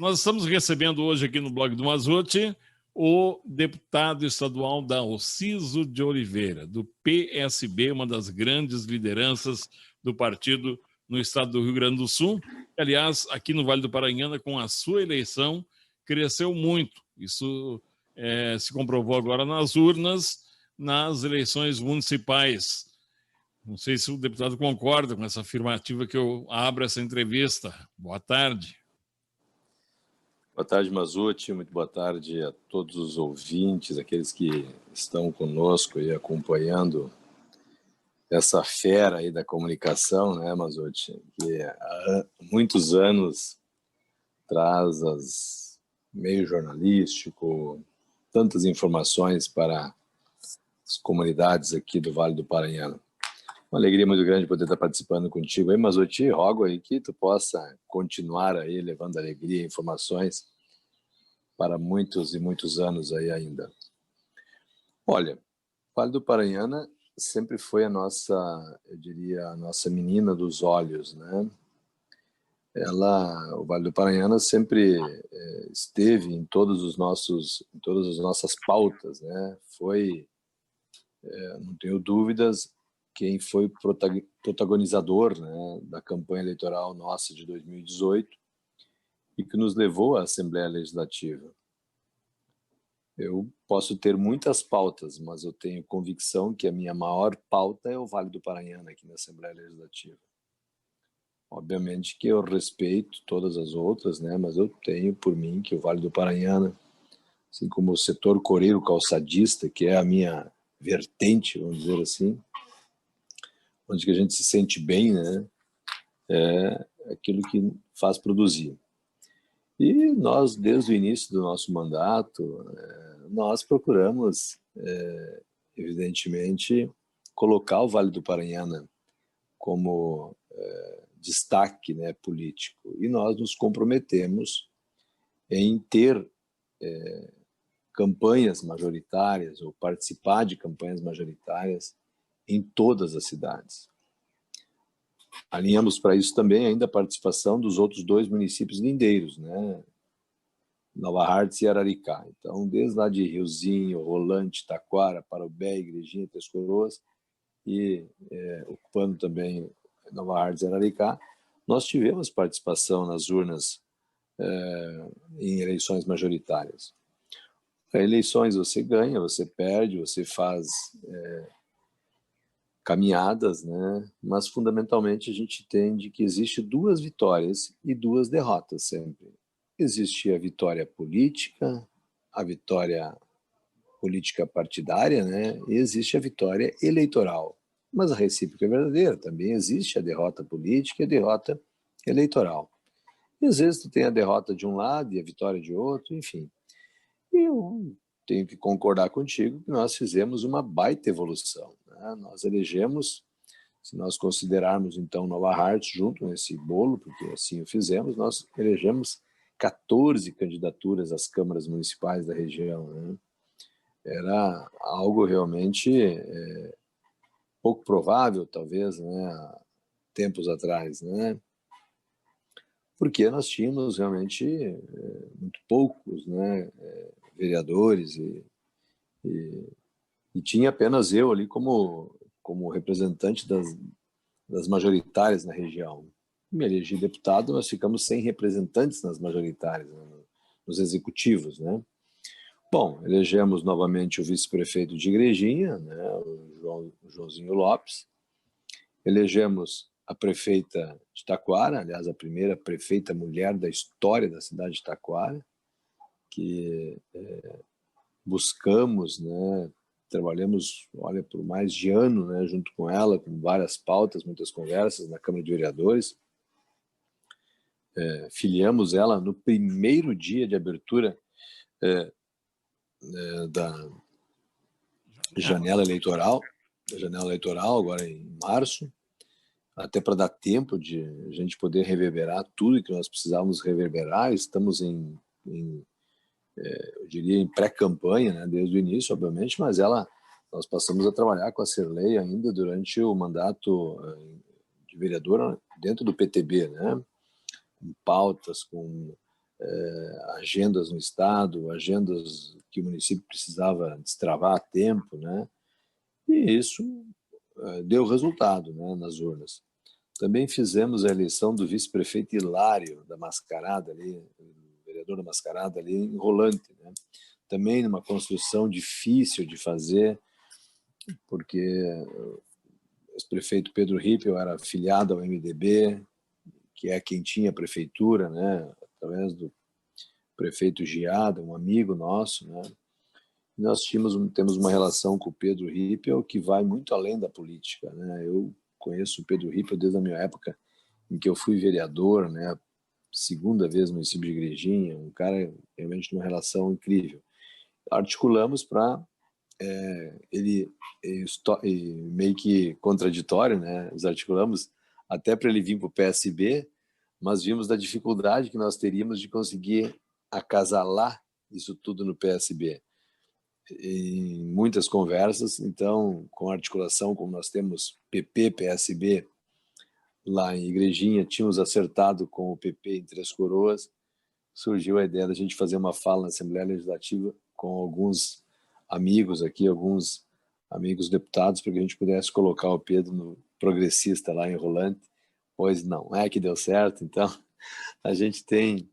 Nós estamos recebendo hoje aqui no blog do Mazzutti o deputado estadual da Alciso de Oliveira, do PSB, uma das grandes lideranças do partido no estado do Rio Grande do Sul. Aliás, aqui no Vale do Paranhana, com a sua eleição, cresceu muito. Isso se comprovou agora nas urnas, nas eleições municipais. Não sei se o deputado concorda com essa afirmativa que eu abro essa entrevista. Boa tarde. Boa tarde, Mazzutti. Muito boa tarde a todos os ouvintes, aqueles que estão conosco e acompanhando essa fera aí da comunicação, né, Mazzutti? Que há muitos anos traz meio jornalístico, tantas informações para as comunidades aqui do Vale do Paranhana. Uma alegria muito grande poder estar participando contigo aí, mas eu te rogo aí que tu possa continuar aí levando alegria e informações para muitos e muitos anos aí ainda. Olha, o Vale do Paranhana sempre foi a nossa, eu diria, a nossa menina dos olhos, né? O Vale do Paranhana sempre esteve em todas as nossas pautas, né? Foi, não tenho dúvidas, quem foi protagonizador, né, da campanha eleitoral nossa de 2018 e que nos levou à Assembleia Legislativa. Eu posso ter muitas pautas, mas eu tenho convicção que a minha maior pauta é o Vale do Paranhana aqui na Assembleia Legislativa. Obviamente que eu respeito todas as outras, né, mas eu tenho por mim que o Vale do Paranhana, assim como o setor coreiro calçadista, que é a minha vertente, vamos dizer assim, onde que a gente se sente bem, né? É aquilo que faz produzir. E nós, desde o início do nosso mandato, nós procuramos, evidentemente, colocar o Vale do Paranhana como destaque, né, político. E nós nos comprometemos em ter campanhas majoritárias ou participar de campanhas majoritárias em todas as cidades. Alinhamos para isso também ainda a participação dos outros 2 municípios lindeiros, né? Nova Hartz e Araricá. Então, desde lá de Riozinho, Rolante, Taquara, Parobé, Igrejinha, Três Coroas e ocupando também Nova Hartz e Araricá, nós tivemos participação nas urnas em eleições majoritárias. Eleições você ganha, você perde, você faz caminhadas, né? Mas fundamentalmente a gente entende que existe 2 vitórias e 2 derrotas sempre. Existe a vitória política partidária, né? E existe a vitória eleitoral. Mas a recíproca é verdadeira, também existe a derrota política e a derrota eleitoral. E às vezes tu tem a derrota de um lado e a vitória de outro, enfim. E eu tenho que concordar contigo que nós fizemos uma baita evolução, né? Nós elegemos, se nós considerarmos então Nova Hartz junto nesse bolo, porque assim o fizemos, nós elegemos 14 candidaturas às câmaras municipais da região, né? Era algo realmente pouco provável, talvez, né, há tempos atrás, né? Porque nós tínhamos realmente muito poucos, né, vereadores e tinha apenas eu ali como representante das majoritárias na região. Me elegi deputado, nós ficamos sem representantes nas majoritárias, né, nos executivos, né? Bom, elegemos novamente o vice-prefeito de Igrejinha, né, o Joãozinho Lopes. Elegemos a prefeita de Taquara, aliás, a primeira prefeita mulher da história da cidade de Taquara, que buscamos, né, trabalhamos, olha, por mais de ano, né, junto com ela, com várias pautas, muitas conversas na Câmara de Vereadores. Filiamos ela no primeiro dia de abertura da janela eleitoral, agora em março, até para dar tempo de a gente poder reverberar tudo que nós precisávamos reverberar. Estamos eu diria, em pré-campanha, né, desde o início, obviamente, mas nós passamos a trabalhar com a Cirlei ainda durante o mandato de vereadora dentro do PTB, né, com pautas, com agendas no Estado, agendas que o município precisava destravar a tempo, né? E isso deu resultado, né, nas urnas. Também fizemos a eleição do vice-prefeito Hilário da Mascarada, ali, o vereador da Mascarada, ali em Rolante, né? Também numa construção difícil de fazer, porque o ex-prefeito Pedro Rippel era afiliado ao MDB, que é quem tinha a prefeitura, né, através do prefeito Giada, um amigo nosso, né? Nós temos uma relação com o Pedro Rippel que vai muito além da política, né? Eu conheço o Pedro Rippel desde a minha época em que eu fui vereador, né? Segunda vez no município de Igrejinha, um cara realmente de uma relação incrível. Articulamos para ele meio que contraditório, né? Nos articulamos até para ele vir para o PSB, mas vimos da dificuldade que nós teríamos de conseguir acasalar isso tudo no PSB. Em muitas conversas, então, com articulação, como nós temos PP, PSB, lá em Igrejinha, tínhamos acertado com o PP em Três Coroas, surgiu a ideia da gente fazer uma fala na Assembleia Legislativa com alguns amigos aqui, alguns amigos deputados, para que a gente pudesse colocar o Pedro no progressista lá em Rolante, pois não é que deu certo. Então, a gente tem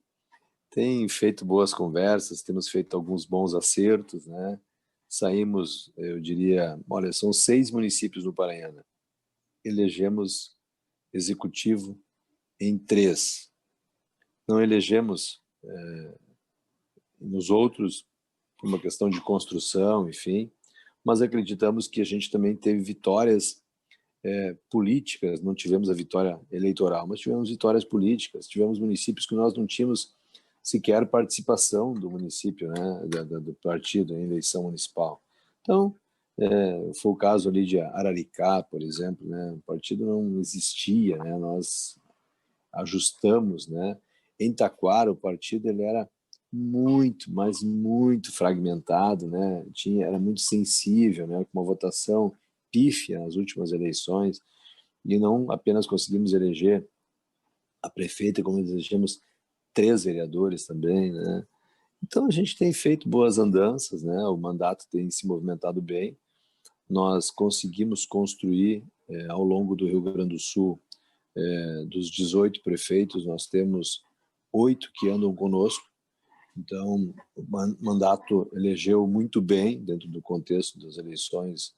feito boas conversas, temos feito alguns bons acertos, né? Saímos, eu diria, olha, são 6 municípios no Paranhana. Elegemos executivo em 3. Não elegemos nos outros por uma questão de construção, enfim, mas acreditamos que a gente também teve vitórias políticas, não tivemos a vitória eleitoral, mas tivemos vitórias políticas, tivemos municípios que nós não tínhamos sequer participação do município, né, do partido em eleição municipal. Então, foi o caso ali de Araricá, por exemplo, né, o partido não existia, né, nós ajustamos, né. Em Taquara, o partido ele era muito, mas muito fragmentado, né, era muito sensível, né, com uma votação pífia nas últimas eleições, e não apenas conseguimos eleger a prefeita, como elegemos 3 vereadores também, né? Então a gente tem feito boas andanças, né? O mandato tem se movimentado bem. Nós conseguimos construir ao longo do Rio Grande do Sul, dos 18 prefeitos, nós temos 8 que andam conosco. Então o mandato elegeu muito bem dentro do contexto das eleições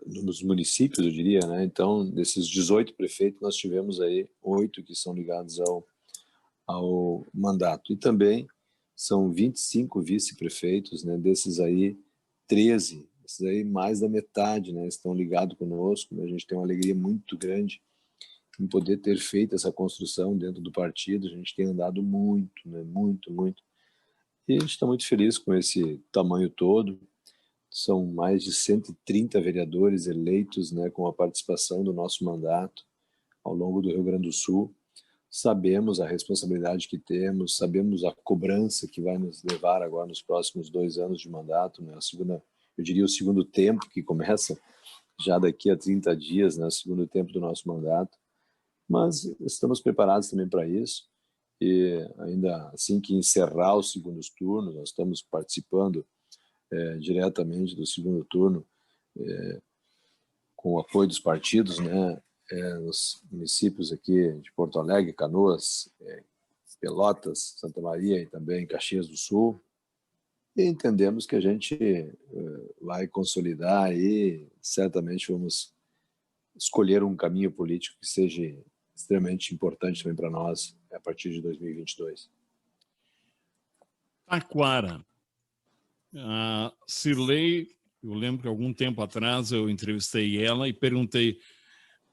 nos municípios, eu diria, né? Então, desses 18 prefeitos, nós tivemos aí 8 que são ligados ao mandato. E também são 25 vice-prefeitos, né? Desses aí, 13, esses aí mais da metade, né? Estão ligados conosco, né? A gente tem uma alegria muito grande em poder ter feito essa construção dentro do partido. A gente tem andado muito, né? Muito, muito. E a gente está muito feliz com esse tamanho todo. São mais de 130 vereadores eleitos, né, com a participação do nosso mandato ao longo do Rio Grande do Sul. Sabemos a responsabilidade que temos, sabemos a cobrança que vai nos levar agora nos próximos 2 anos de mandato, né, eu diria o segundo tempo, que começa já daqui a 30 dias, né, o segundo tempo do nosso mandato. Mas estamos preparados também para isso. E ainda assim que encerrar os segundos turnos, nós estamos participando diretamente do segundo turno, com o apoio dos partidos, né, nos municípios aqui de Porto Alegre, Canoas, Pelotas, Santa Maria e também Caxias do Sul. E entendemos que a gente vai consolidar e certamente vamos escolher um caminho político que seja extremamente importante também para nós a partir de 2022. Taquara. A Cirlei, eu lembro que algum tempo atrás eu entrevistei ela e perguntei,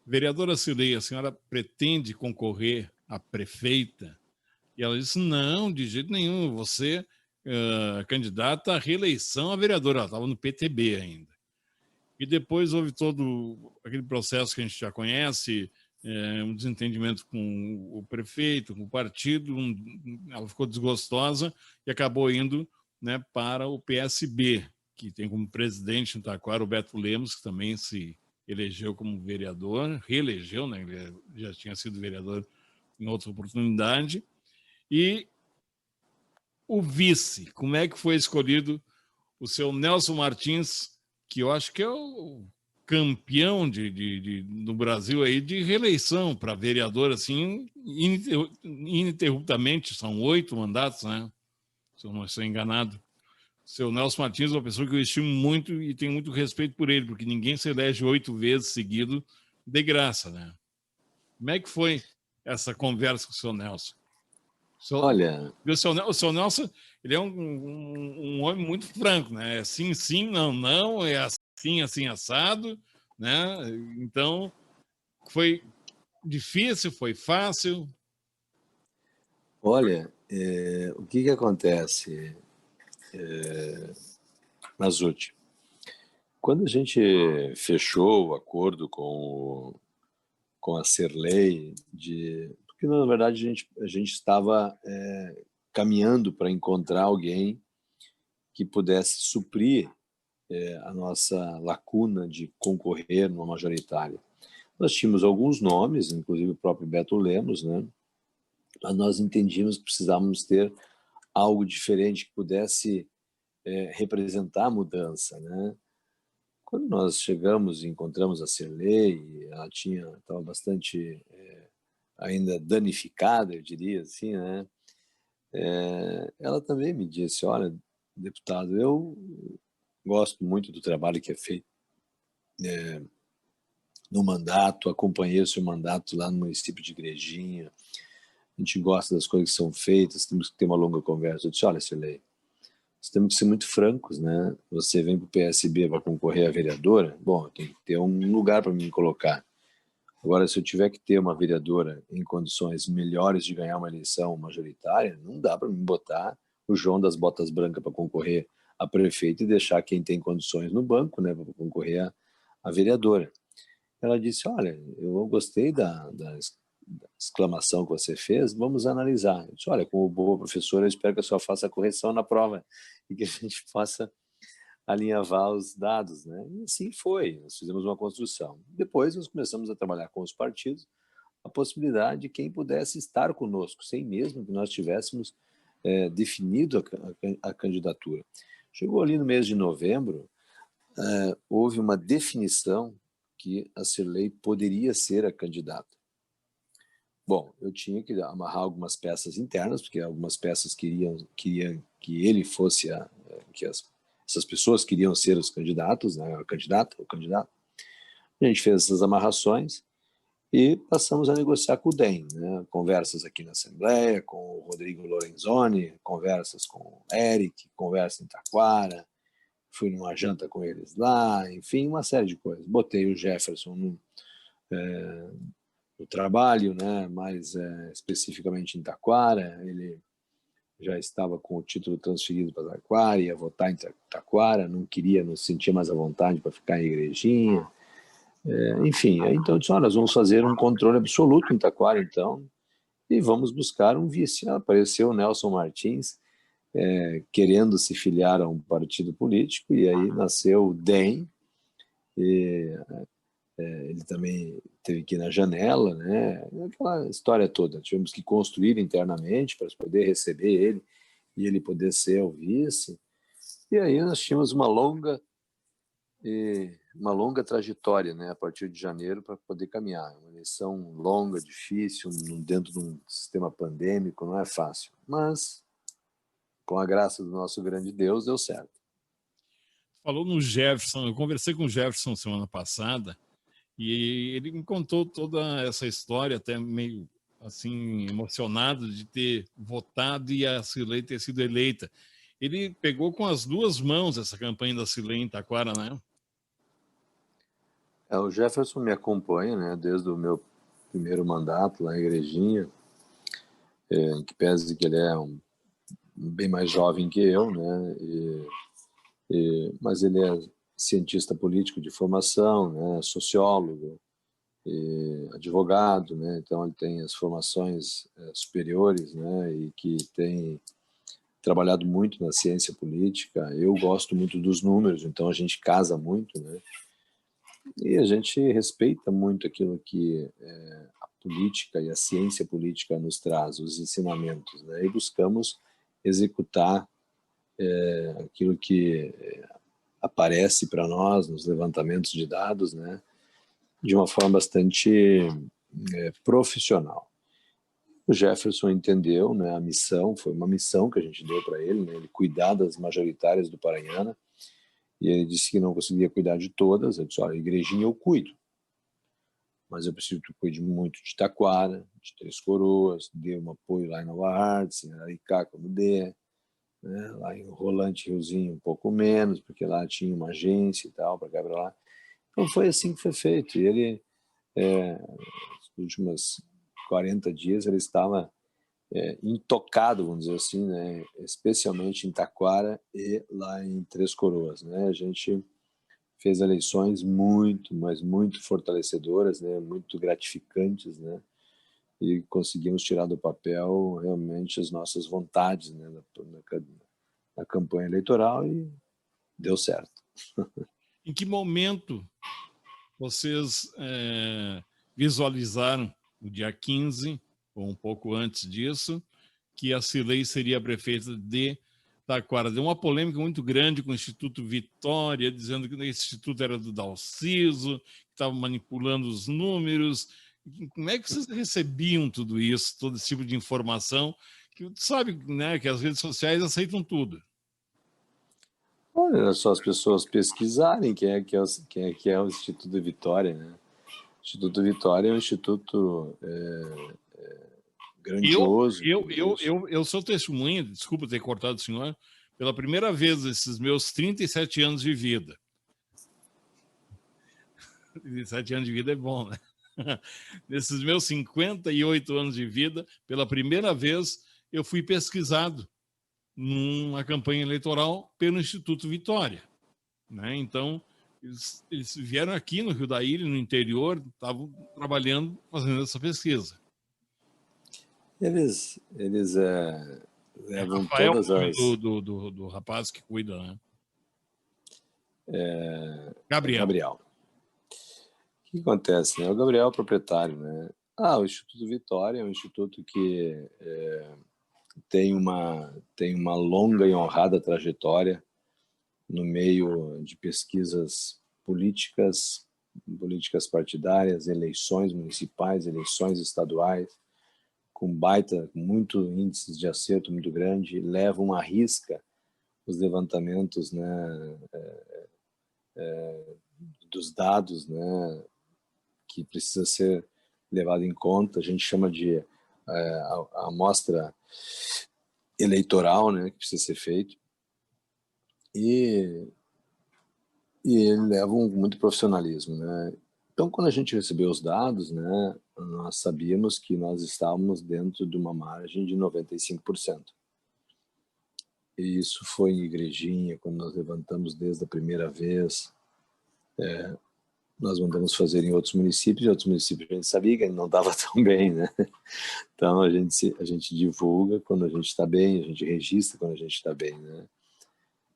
vereadora Cirlei, a senhora pretende concorrer a prefeita? E ela disse, não, de jeito nenhum, você candidata à reeleição a vereadora, ela estava no PTB ainda. E depois houve todo aquele processo que a gente já conhece, um desentendimento com o prefeito, com o partido, ela ficou desgostosa e acabou indo, né, para o PSB, que tem como presidente em Taquara o Beto Lemos, que também se elegeu como vereador, reelegeu, né? Ele já tinha sido vereador em outra oportunidade. E o vice, como é que foi escolhido o seu Nelson Martins, que eu acho que é o campeão no Brasil aí de reeleição para vereador, assim, ininterruptamente, são 8 mandatos, né? Se eu não estou enganado. O seu Nelson Martins é uma pessoa que eu estimo muito e tenho muito respeito por ele, porque ninguém se elege 8 vezes seguido de graça, né? Como é que foi essa conversa com o seu Nelson? Olha, O seu Nelson, ele é um homem muito franco, né? É sim, sim, não, não, é assim, assim, assado, né? Então, foi difícil, foi fácil. olha, o que acontece, Mazzucci? Quando a gente fechou o acordo com a Serlei, porque na verdade a gente estava caminhando para encontrar alguém que pudesse suprir a nossa lacuna de concorrer numa majoritária. Nós tínhamos alguns nomes, inclusive o próprio Beto Lemos, né? Mas nós entendíamos que precisávamos ter algo diferente que pudesse representar a mudança, né? Quando nós chegamos e encontramos a Serlei, ela estava bastante ainda danificada, eu diria assim, né? Ela também me disse, olha, deputado, eu gosto muito do trabalho que é feito no mandato, acompanhei o seu mandato lá no município de Igrejinha, a gente gosta das coisas que são feitas, temos que ter uma longa conversa. Eu disse, olha, Serlei, nós temos que ser muito francos, né? Você vem para o PSB para concorrer a vereadora, bom, tem que ter um lugar para me colocar. Agora, se eu tiver que ter uma vereadora em condições melhores de ganhar uma eleição majoritária, não dá para me botar o João das Botas Brancas para concorrer a prefeito e deixar quem tem condições no banco, né, para concorrer a vereadora. Ela disse, olha, eu gostei da exclamação que você fez, vamos analisar. Eu disse, olha, como boa professora, eu espero que a senhora faça a correção na prova e que a gente possa alinhavar os dados, né? E assim foi, nós fizemos uma construção. Depois nós começamos a trabalhar com os partidos a possibilidade de quem pudesse estar conosco, sem mesmo que nós tivéssemos definido a candidatura. Chegou ali no mês de novembro, houve uma definição que a Serlei poderia ser a candidata. Bom, eu tinha que amarrar algumas peças internas, porque algumas peças queriam que ele fosse que essas pessoas queriam ser os candidatos, né, a candidata, o candidato. A gente fez essas amarrações e passamos a negociar com o DEM, né, conversas aqui na Assembleia, com o Rodrigo Lorenzoni, conversas com o Eric, conversa em Taquara, fui numa janta com eles lá, enfim, uma série de coisas. Botei o Jefferson no trabalho, né, mais especificamente em Taquara, ele já estava com o título transferido para Taquara, ia votar em Taquara, não se sentia mais à vontade para ficar em Igrejinha. Enfim, então eu disse, nós vamos fazer um controle absoluto em Taquara, então, e vamos buscar um vice. Apareceu o Nelson Martins, querendo se filiar a um partido político, e aí nasceu o DEM, e ele também teve que ir na janela, né? Aquela história toda. Tivemos que construir internamente para poder receber ele e ele poder ser o vice. E aí nós tínhamos uma longa trajetória, né, a partir de janeiro para poder caminhar. Uma eleição longa, difícil, dentro de um sistema pandêmico, não é fácil. Mas, com a graça do nosso grande Deus, deu certo. Falou no Jefferson, eu conversei com o Jefferson semana passada e ele me contou toda essa história, até meio assim emocionado de ter votado e a Cirlei ter sido eleita. Ele pegou com as duas mãos essa campanha da Cirlei em Taquara, né? O Jefferson me acompanha, né, desde o meu primeiro mandato lá em Igrejinha, em que pese que ele é bem mais jovem que eu, né, mas ele é cientista político de formação, né, sociólogo, advogado, né, então ele tem as formações superiores, né, e que tem trabalhado muito na ciência política. Eu gosto muito dos números, então a gente casa muito, né. E a gente respeita muito aquilo que a política e a ciência política nos traz, os ensinamentos, né? E buscamos executar aquilo que aparece para nós nos levantamentos de dados, né? De uma forma bastante profissional. O Jefferson entendeu, né, a missão, foi uma missão que a gente deu para ele, né, ele cuidar das majoritárias do Paranhana, e ele disse que não conseguia cuidar de todas. Eu disse: olha, igrejinha eu cuido, mas eu preciso que tu cuide muito de Taquara, de Três Coroas, dê um apoio lá em Nova Hartz, em Araricá, como der, né, lá em Rolante Riozinho um pouco menos, porque lá tinha uma agência e tal, para cá para lá. Então foi assim que foi feito. E ele, nos últimos 40 dias, ele estava intocado, vamos dizer assim, né, especialmente em Taquara e lá em Três Coroas, né. A gente fez eleições muito, mas muito fortalecedoras, né, muito gratificantes, né, e conseguimos tirar do papel realmente as nossas vontades, né, na campanha eleitoral, e deu certo. Em que momento vocês visualizaram, no dia 15, ou um pouco antes disso, que a Cirlei seria a prefeita de Taquara? Deu uma polêmica muito grande com o Instituto Vitória, dizendo que esse instituto era do Dalciso, que estava manipulando os números. Como é que vocês recebiam tudo isso, todo esse tipo de informação? Que sabe, né, que as redes sociais aceitam tudo. Olha, era só as pessoas pesquisarem quem é o Instituto Vitória, né? O Instituto Vitória é um instituto grandioso. Eu sou testemunha, desculpa ter cortado o senhor, pela primeira vez nesses meus 37 anos de vida. 37 anos de vida é bom, né? Nesses meus 58 anos de vida, pela primeira vez, eu fui pesquisado numa campanha eleitoral pelo Instituto Vitória, né? Então, eles vieram aqui no Rio da Ilha, no interior, estavam trabalhando, fazendo essa pesquisa. Eles levam Rafael, todas o as... nome do rapaz que cuida, né? Gabriel. Gabriel. O que acontece, né? O Gabriel é o proprietário, né? O Instituto Vitória é um instituto que tem uma longa e honrada trajetória no meio de pesquisas políticas partidárias, eleições municipais, eleições estaduais, com muito índices de acerto muito grande, levam à risca os levantamentos, né, dos dados, né, que precisa ser levado em conta. A gente chama de a amostra eleitoral, né, que precisa ser feito. E ele leva muito profissionalismo, né? Então, quando a gente recebeu os dados, né, nós sabíamos que nós estávamos dentro de uma margem de 95%. E isso foi em Igrejinha, quando nós levantamos desde a primeira vez. Nós mandamos fazer em outros municípios, e outros municípios a gente sabia que não estava tão bem, né? Então, a gente divulga quando a gente está bem, a gente registra quando a gente está bem, né?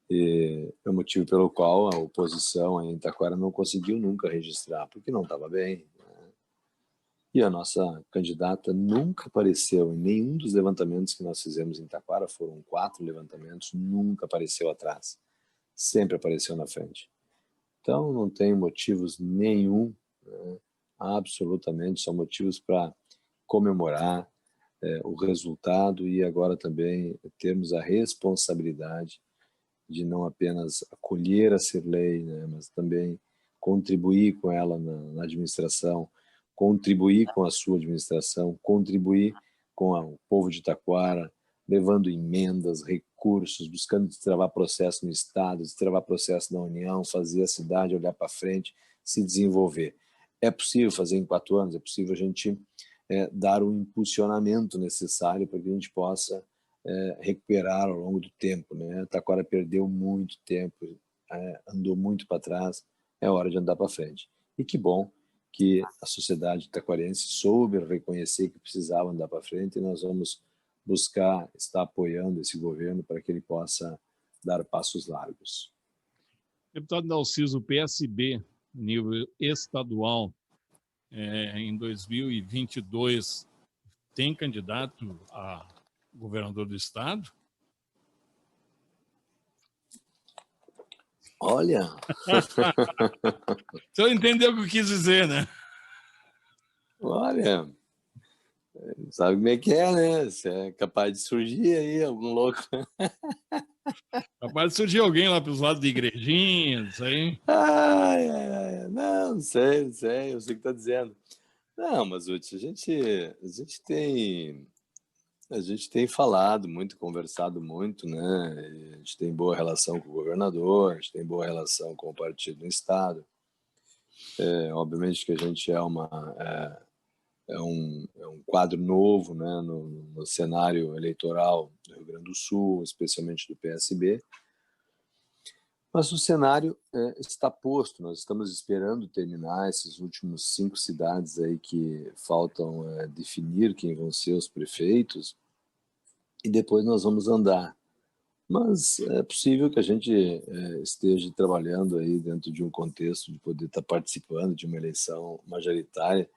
E é o motivo pelo qual a oposição em Taquara não conseguiu nunca registrar, porque não estava bem, né? E a nossa candidata nunca apareceu em nenhum dos levantamentos que nós fizemos em Taquara. Foram 4 levantamentos, nunca apareceu atrás, sempre apareceu na frente. Então não tem motivos nenhum, né? Absolutamente, são motivos para comemorar o resultado, e agora também termos a responsabilidade de não apenas acolher a Cirlei, né, mas também contribuir com ela na administração, contribuir com a sua administração, contribuir com o povo de Taquara, levando emendas, recursos, buscando destravar processo no Estado, destravar processo na União, fazer a cidade olhar para frente, se desenvolver. É possível fazer em 4 anos, é possível a gente dar o impulsionamento necessário para que a gente possa recuperar ao longo do tempo, né? Taquara perdeu muito tempo, andou muito para trás, é hora de andar para frente. E que bom que a sociedade taquarense soube reconhecer que precisava andar para frente, e nós vamos buscar estar apoiando esse governo para que ele possa dar passos largos. Deputado Dalciso, o PSB nível estadual, em 2022, tem candidato a governador do estado? Olha, O senhor entendeu o que eu quis dizer, né? olha, sabe como é que é, né? Você é capaz de surgir aí algum louco. Capaz de surgir alguém lá pelos lados de Igrejinha, isso aí. Ai, ai, ai. Não sei, eu sei o que está dizendo. Não, mas Uti, a gente tem falado muito, conversado muito, né? E a gente tem boa relação com o governador, a gente tem boa relação com o partido no estado. Obviamente que a gente é um quadro novo, né, no cenário eleitoral do Rio Grande do Sul, especialmente do PSB. Mas o cenário está posto. Nós estamos esperando terminar esses últimos 5 cidades aí que faltam definir quem vão ser os prefeitos e depois nós vamos andar. Mas é possível que a gente esteja trabalhando aí dentro de um contexto de poder estar participando de uma eleição majoritária,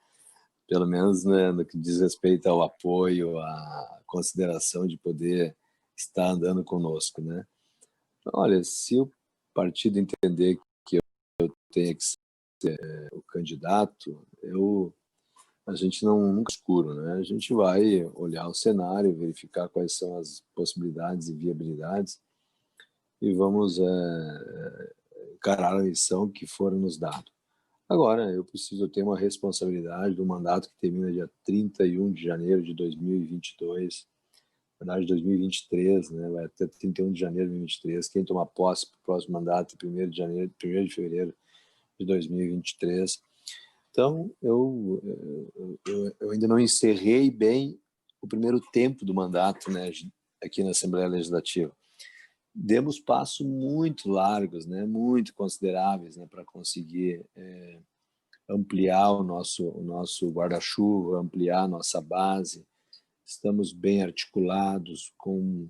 pelo menos, né, no que diz respeito ao apoio, à consideração de poder estar andando conosco, né? Olha, se o partido entender que eu tenho que ser o candidato, a gente nunca escuro, né? A gente vai olhar o cenário, verificar quais são as possibilidades e viabilidades e vamos encarar a missão que for nos dado. Agora, eu preciso ter uma responsabilidade do mandato que termina dia 31 de janeiro de 2022, na verdade 2023, né? Vai até 31 de janeiro de 2023. Quem tomar posse para o próximo mandato é 1º de janeiro, 1º de fevereiro de 2023. Então, eu ainda não encerrei bem o primeiro tempo do mandato, né, aqui na Assembleia Legislativa. Demos passos muito largos, né, muito consideráveis, né, para conseguir ampliar o nosso guarda-chuva, ampliar a nossa base. Estamos bem articulados com...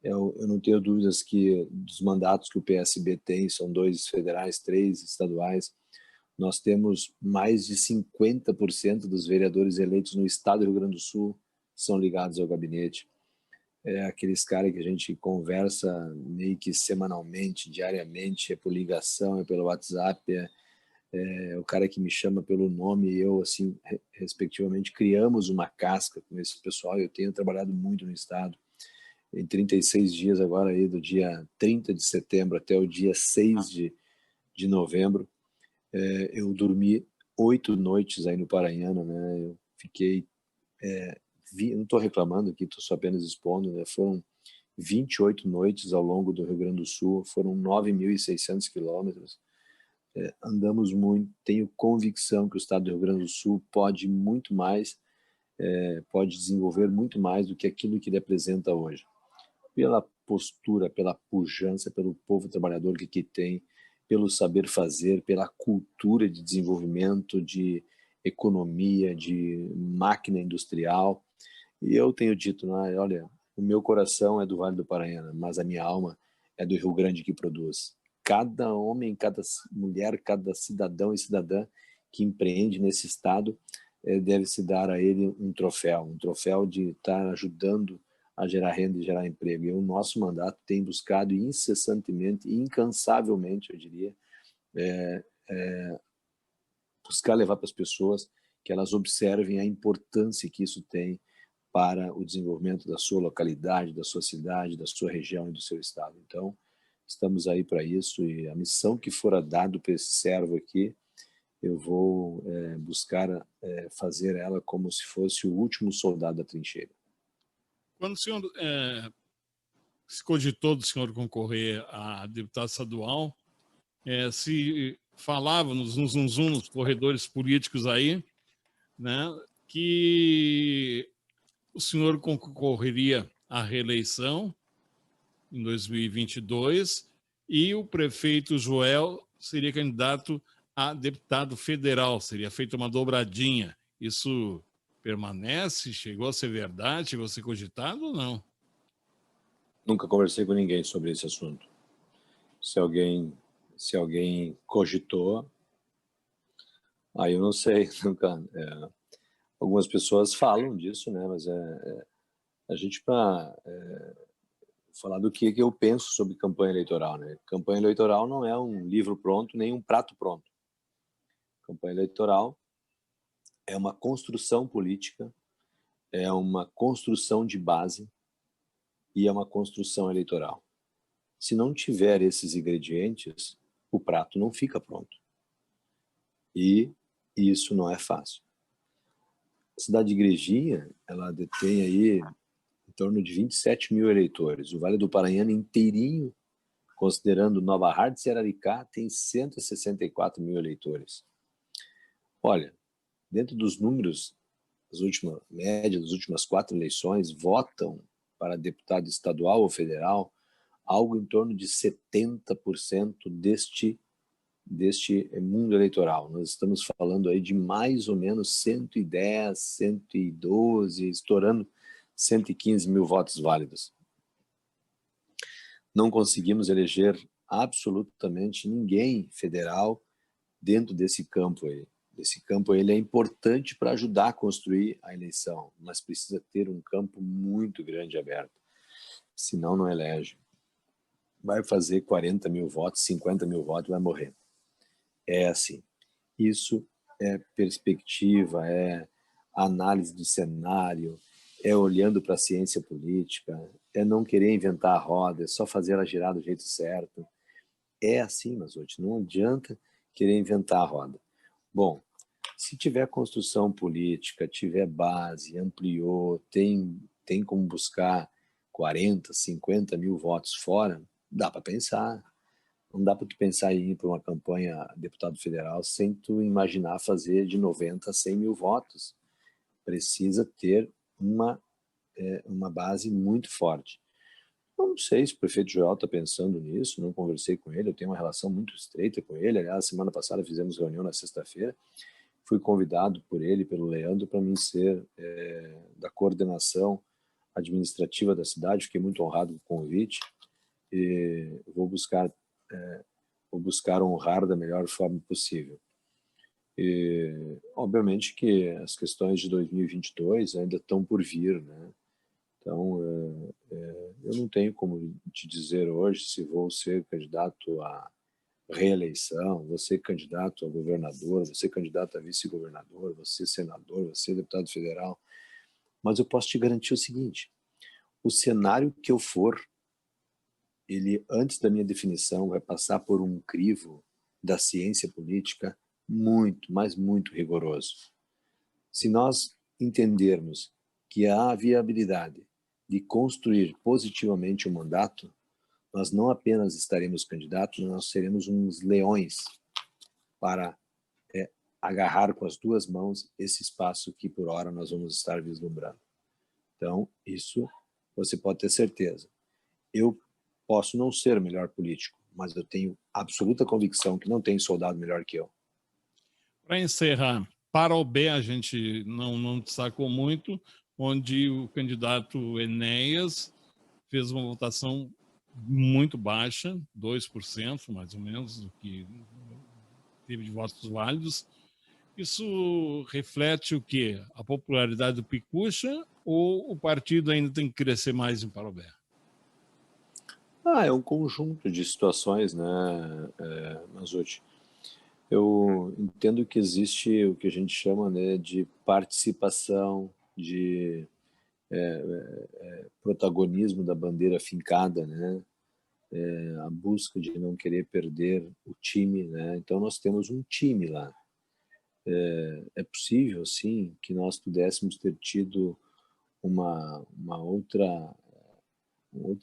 Eu não tenho dúvidas que dos mandatos que o PSB tem, são 2 federais, 3 estaduais, nós temos mais de 50% dos vereadores eleitos no estado do Rio Grande do Sul são ligados ao gabinete. Aqueles caras que a gente conversa meio que semanalmente, diariamente, é por ligação, é pelo WhatsApp, o cara que me chama pelo nome e eu, assim, respectivamente, criamos uma casca com esse pessoal. Eu tenho trabalhado muito no estado. Em 36 dias agora, aí, do dia 30 de setembro até o dia 6 de novembro, eu dormi 8 noites aí no Paranhana, né? Eu fiquei... não estou reclamando aqui, estou só apenas expondo, né? Foram 28 noites ao longo do Rio Grande do Sul, foram 9.600 quilômetros. Andamos muito, tenho convicção que o estado do Rio Grande do Sul pode muito mais, pode desenvolver muito mais do que aquilo que ele apresenta hoje. Pela postura, pela pujança, pelo povo trabalhador que aqui tem, pelo saber fazer, pela cultura de desenvolvimento, de economia, de máquina industrial. E eu tenho dito, né, olha, o meu coração é do Vale do Paranhana, mas a minha alma é do Rio Grande que produz. Cada homem, cada mulher, cada cidadão e cidadã que empreende nesse estado deve se dar a ele um troféu de estar ajudando a gerar renda e gerar emprego. E o nosso mandato tem buscado incessantemente, incansavelmente, eu diria, buscar levar para as pessoas que elas observem a importância que isso tem para o desenvolvimento da sua localidade, da sua cidade, da sua região e do seu estado. Então, estamos aí para isso e a missão que for dado para esse servo aqui, eu vou buscar fazer ela como se fosse o último soldado da trincheira. Quando o senhor se cogitou do senhor concorrer a deputado estadual, se falava nos corredores políticos aí, né, que o senhor concorreria à reeleição em 2022 e o prefeito Joel seria candidato a deputado federal, seria feita uma dobradinha. Isso permanece? Chegou a ser verdade? Chegou a ser cogitado ou não? Nunca conversei com ninguém sobre esse assunto. Se alguém cogitou, Aí eu não sei, nunca. Algumas pessoas falam disso, né? Mas a gente para falar do que eu penso sobre campanha eleitoral, né? Campanha eleitoral não é um livro pronto nem um prato pronto. Campanha eleitoral é uma construção política, é uma construção de base e é uma construção eleitoral. Se não tiver esses ingredientes, o prato não fica pronto. E isso não é fácil. A cidade de Igrejinha, ela detém aí em torno de 27 mil eleitores. O Vale do Paranhana inteirinho, considerando Nova Hartz e Araricá, tem 164 mil eleitores. Olha, dentro dos números, média das últimas 4 eleições, votam para deputado estadual ou federal algo em torno de 70% deste mundo eleitoral. Nós estamos falando aí de mais ou menos 110, 112, estourando 115 mil votos válidos. Não conseguimos eleger absolutamente ninguém federal dentro desse campo aí. Esse campo ele é importante para ajudar a construir a eleição, mas precisa ter um campo muito grande aberto, senão não elege. Vai fazer 40 mil votos, 50 mil votos, vai morrer. É assim. Isso é perspectiva, é análise do cenário, é olhando para a ciência política, é não querer inventar a roda, é só fazer ela girar do jeito certo. É assim, Mazzotti, não adianta querer inventar a roda. Bom, se tiver construção política, tiver base, ampliou, tem como buscar 40, 50 mil votos fora, dá para pensar. Não dá para tu pensar em ir para uma campanha a deputado federal sem tu imaginar fazer de 90 a 100 mil votos. Precisa ter uma base muito forte. Eu não sei se o prefeito Joel está pensando nisso, não conversei com ele, eu tenho uma relação muito estreita com ele. Aliás, semana passada fizemos reunião na sexta-feira, fui convidado por ele, pelo Leandro, para mim ser da coordenação administrativa da cidade, fiquei muito honrado com o convite e vou buscar honrar da melhor forma possível. E, obviamente que as questões de 2022 ainda estão por vir, né? Então, eu não tenho como te dizer hoje se vou ser candidato à reeleição, vou ser candidato a governador, vou ser candidato a vice-governador, vou ser senador, vou ser deputado federal, mas eu posso te garantir o seguinte: o cenário que eu for, ele, antes da minha definição, vai passar por um crivo da ciência política muito, mas muito rigoroso. Se nós entendermos que há a viabilidade de construir positivamente o mandato, nós não apenas estaremos candidatos, nós seremos uns leões para agarrar com as duas mãos esse espaço que por hora nós vamos estar vislumbrando. Então, isso você pode ter certeza. Eu posso não ser o melhor político, mas eu tenho absoluta convicção que não tem soldado melhor que eu. Para encerrar, Parobé a gente não destacou muito, onde o candidato Enéas fez uma votação muito baixa, 2% mais ou menos, do que teve de votos válidos. Isso reflete o quê? A popularidade do Picucha ou o partido ainda tem que crescer mais em Parobé? É um conjunto de situações, né, Mazzotti? Eu entendo que existe o que a gente chama, né, de participação, de protagonismo da bandeira fincada, né? A busca de não querer perder o time, né? Então nós temos um time lá. É possível, sim, que nós pudéssemos ter tido uma outra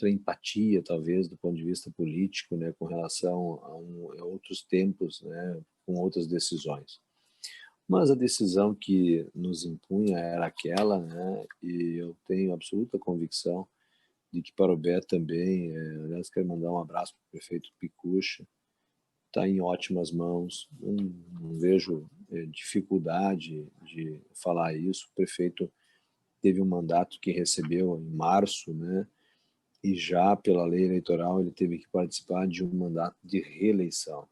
empatia, talvez, do ponto de vista político, né, com relação a outros tempos, né, com outras decisões. Mas a decisão que nos impunha era aquela, né, e eu tenho absoluta convicção de que Parobé também, aliás, quero mandar um abraço para o prefeito Picucha, está em ótimas mãos, não vejo dificuldade de falar isso. O prefeito teve um mandato que recebeu em março, né, e já pela lei eleitoral ele teve que participar de um mandato de reeleição.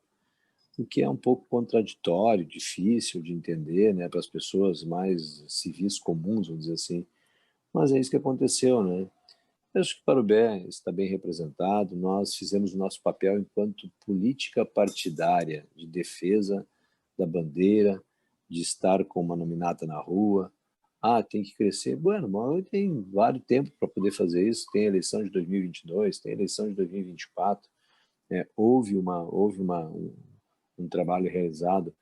o que é um pouco contraditório, difícil de entender, né, para as pessoas mais civis comuns, vamos dizer assim. Mas é isso que aconteceu, né? Eu acho que Parobé está bem representado. Nós fizemos o nosso papel enquanto política partidária de defesa da bandeira, de estar com uma nominata na rua. Ah, tem que crescer. Bueno, mas tem vários tempos para poder fazer isso. Tem a eleição de 2022, tem a eleição de 2024. Houve um trabalho realizado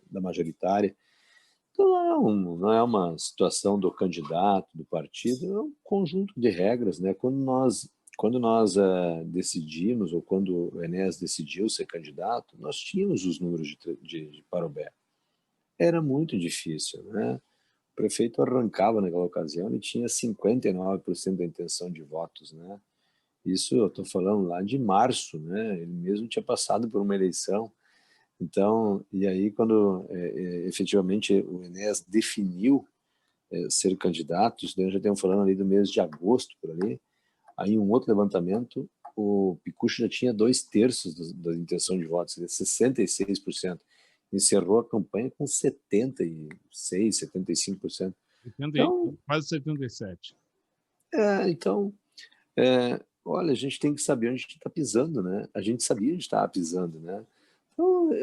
da majoritária. Então, não é uma situação do candidato, do partido, é um conjunto de regras, né? Quando nós decidimos, ou quando o Enéas decidiu ser candidato, nós tínhamos os números de Parobé. Era muito difícil, né? O prefeito arrancava naquela ocasião, ele tinha 59% da intenção de votos, né? Isso eu estou falando lá de março, né? Ele mesmo tinha passado por uma eleição. Então, e aí quando efetivamente o Enéas definiu ser candidato, isso daí já estamos falando ali do mês de agosto, por ali, aí em um outro levantamento, o Picucci já tinha 2/3 da intenção de votos, 66%. Encerrou a campanha com 76%, 75%. Então, quase 77%. Então, olha, a gente tem que saber onde a gente está pisando, né? A gente sabia onde estava pisando, né? Então,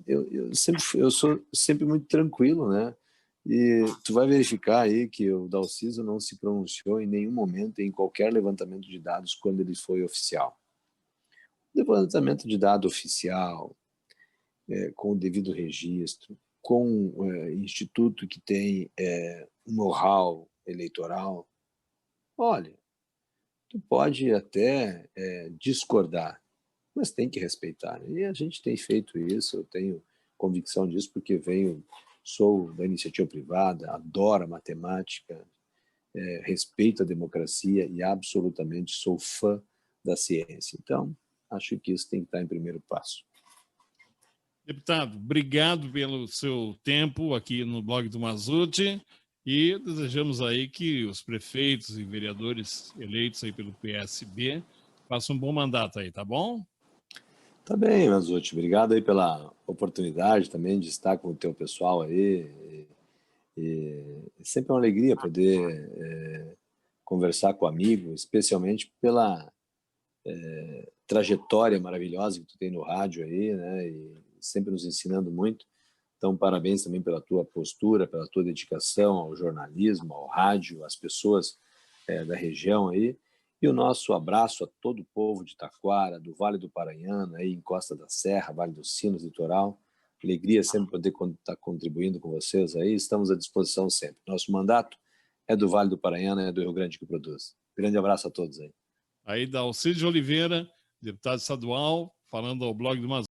eu sou sempre muito tranquilo, né? E tu vai verificar aí que o Dalciso não se pronunciou em nenhum momento em qualquer levantamento de dados quando ele foi oficial. Levantamento de dado oficial, com o devido registro, com instituto que tem um know-how eleitoral. Olha, tu pode até discordar, mas tem que respeitar, né? E a gente tem feito isso, eu tenho convicção disso, porque sou da iniciativa privada, adoro a matemática, respeito a democracia e absolutamente sou fã da ciência. Então, acho que isso tem que estar em primeiro passo. Deputado, obrigado pelo seu tempo aqui no blog do Mazzutti e desejamos aí que os prefeitos e vereadores eleitos aí pelo PSB façam um bom mandato aí, tá bom? Tá bem, Mazzutti, obrigado aí pela oportunidade também de estar com o teu pessoal aí. E sempre é uma alegria poder conversar com amigo, especialmente pela trajetória maravilhosa que tu tem no rádio aí, né? E sempre nos ensinando muito. Então, parabéns também pela tua postura, pela tua dedicação ao jornalismo, ao rádio, às pessoas da região aí. E o nosso abraço a todo o povo de Taquara, do Vale do Paranhana, aí em Costa da Serra, Vale dos Sinos, Litoral. Alegria sempre poder estar contribuindo com vocês aí. Estamos à disposição sempre. Nosso mandato é do Vale do Paranhana, é do Rio Grande que produz. Grande abraço a todos aí. Aí, Dalciso de Oliveira, deputado estadual, falando ao blog do Mazzutti.